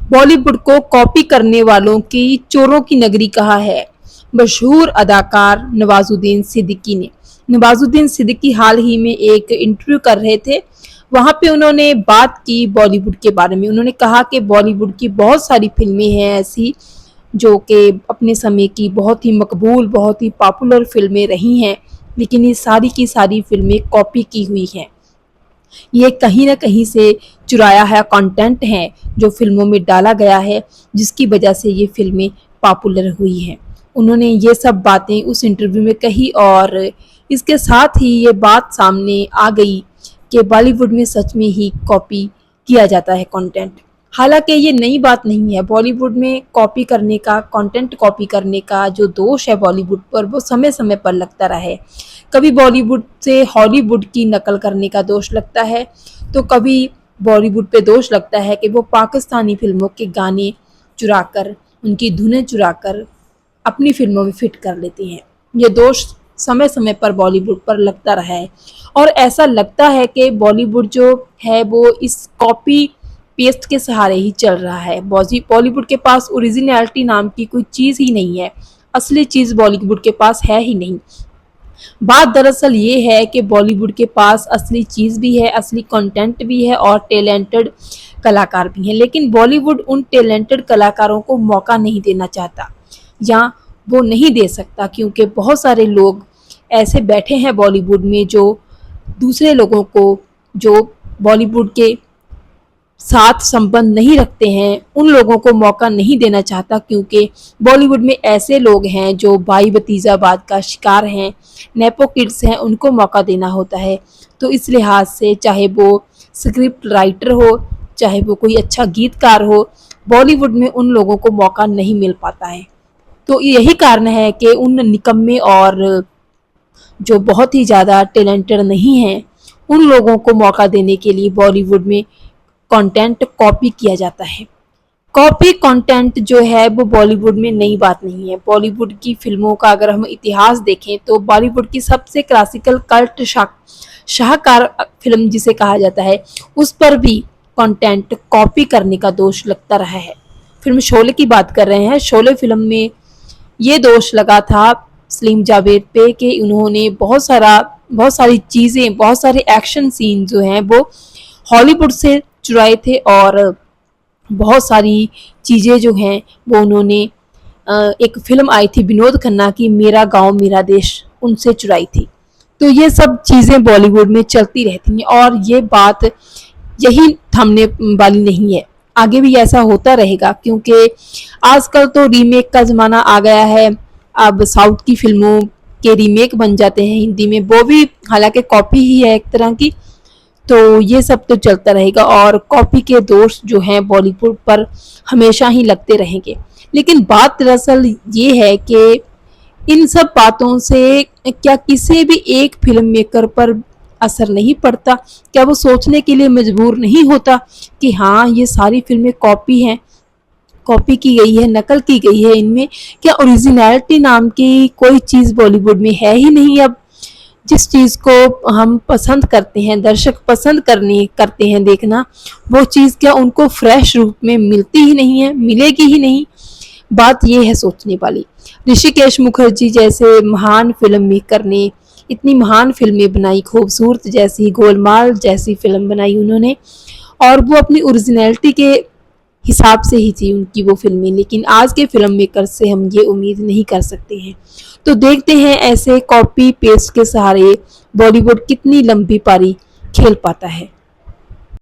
बॉलीवुड को कॉपी करने वालों की चोरों की नगरी कहा है मशहूर अदाकार नवाजुद्दीन सिद्दीकी ने। नवाजुद्दीन सिद्दीकी हाल ही में एक इंटरव्यू कर रहे थे। वहां पे उन्होंने बात की बॉलीवुड के बारे में। उन्होंने कहा कि बॉलीवुड की बहुत सारी फिल्में हैं ऐसी जो कि अपने समय की बहुत ही मकबूल, बहुत ही पॉपुलर फिल्में रही हैं, लेकिन ये सारी की सारी फिल्में कॉपी की हुई हैं। ये कहीं न कहीं से चुराया है कंटेंट है जो फ़िल्मों में डाला गया है, जिसकी वजह से ये फ़िल्में पॉपुलर हुई हैं। उन्होंने ये सब बातें उस इंटरव्यू में कही और इसके साथ ही ये बात सामने आ गई कि बॉलीवुड में सच में ही कॉपी किया जाता है कंटेंट। हालाँकि ये नई बात नहीं है, बॉलीवुड में कॉपी करने का, कंटेंट कॉपी करने का जो दोष है बॉलीवुड पर, वो समय-समय पर लगता रहा है। कभी बॉलीवुड से हॉलीवुड की नकल करने का दोष लगता है, तो कभी बॉलीवुड पे दोष लगता है कि वो पाकिस्तानी फ़िल्मों के गाने चुराकर, उनकी धुनें चुराकर अपनी फ़िल्मों में फिट कर लेते हैं। ये दोष समय-समय पर बॉलीवुड पर लगता रहा है और ऐसा लगता है कि बॉलीवुड जो है वो इस कॉपी पेस्ट के सहारे ही चल रहा है। बॉलीवुड के पास ओरिजिनैलिटी नाम की कोई चीज़ ही नहीं है। असली चीज़ बॉलीवुड के पास है ही नहीं। बात दरअसल ये है कि बॉलीवुड के पास असली चीज़ भी है, असली कंटेंट भी है और टैलेंटेड कलाकार भी हैं, लेकिन बॉलीवुड उन टैलेंटेड कलाकारों को मौका नहीं देना चाहता या वो नहीं दे सकता, क्योंकि बहुत सारे लोग ऐसे बैठे हैं बॉलीवुड में जो दूसरे लोगों को, जो बॉलीवुड के साथ संबंध नहीं रखते हैं, उन लोगों को मौका नहीं देना चाहता, क्योंकि बॉलीवुड में ऐसे लोग हैं जो भाई भतीजावाद का शिकार हैं, नेपो किड्स हैं, उनको मौका देना होता है। तो इस लिहाज से चाहे वो स्क्रिप्ट राइटर हो, चाहे वो कोई अच्छा गीतकार हो, बॉलीवुड में उन लोगों को मौका नहीं मिल पाता है। तो यही कारण है कि उन निकम्मे और जो बहुत ही ज़्यादा टैलेंटेड नहीं हैं, उन लोगों को मौका देने के लिए बॉलीवुड में कंटेंट कॉपी किया जाता है। कॉपी कंटेंट जो है वो बॉलीवुड में नई बात नहीं है। बॉलीवुड की फ़िल्मों का अगर हम इतिहास देखें तो बॉलीवुड की सबसे क्लासिकल कल्ट शाहकार फ़िल्म जिसे कहा जाता है, उस पर भी कंटेंट कॉपी करने का दोष लगता रहा है। फ़िल्म शोले की बात कर रहे हैं। शोले फ़िल्म में ये दोष लगा था सलीम जावेद पे कि उन्होंने बहुत सारी चीज़ें, बहुत सारे एक्शन सीन जो हैं वो हॉलीवुड से चुराए थे और बहुत सारी चीज़ें जो हैं वो उन्होंने एक फ़िल्म आई थी विनोद खन्ना की मेरा गाँव मेरा देश, उनसे चुराई थी। तो ये सब चीज़ें बॉलीवुड में चलती रहती हैं और ये बात यही थमने वाली नहीं है, आगे भी ऐसा होता रहेगा, क्योंकि आजकल तो रीमेक का ज़माना आ गया है। अब साउथ की फ़िल्मों के रीमेक बन जाते हैं हिंदी में, वो भी हालांकि कॉपी ही है एक तरह की। तो ये सब तो चलता रहेगा और कॉपी के दोष जो हैं बॉलीवुड पर हमेशा ही लगते रहेंगे। लेकिन बात दरअसल ये है कि इन सब बातों से क्या किसी भी एक फ़िल्म मेकर पर असर नहीं पड़ता? क्या वो सोचने के लिए मजबूर नहीं होता कि हाँ, ये सारी फ़िल्में कॉपी हैं, कॉपी की गई है, नकल की गई है, इनमें क्या ओरिजिनैलिटी नाम की कोई चीज़ बॉलीवुड में है ही नहीं अब? जिस चीज़ को हम पसंद करते हैं, दर्शक पसंद करते हैं देखना, वो चीज़ क्या उनको फ्रेश रूप में मिलती ही नहीं है, मिलेगी ही नहीं। बात ये है सोचने वाली। ऋषिकेश मुखर्जी जैसे महान फ़िल्म मेकर ने इतनी महान फ़िल्में बनाई, खूबसूरत जैसी, गोलमाल जैसी फ़िल्म बनाई उन्होंने, और वो अपनी ओरिजिनैलिटी के हिसाब से ही थी उनकी वो फ़िल्में, लेकिन आज के फ़िल्म मेकर से हम ये उम्मीद नहीं कर सकते हैं। तो देखते हैं ऐसे कॉपी पेस्ट के सहारे बॉलीवुड कितनी लंबी पारी खेल पाता है।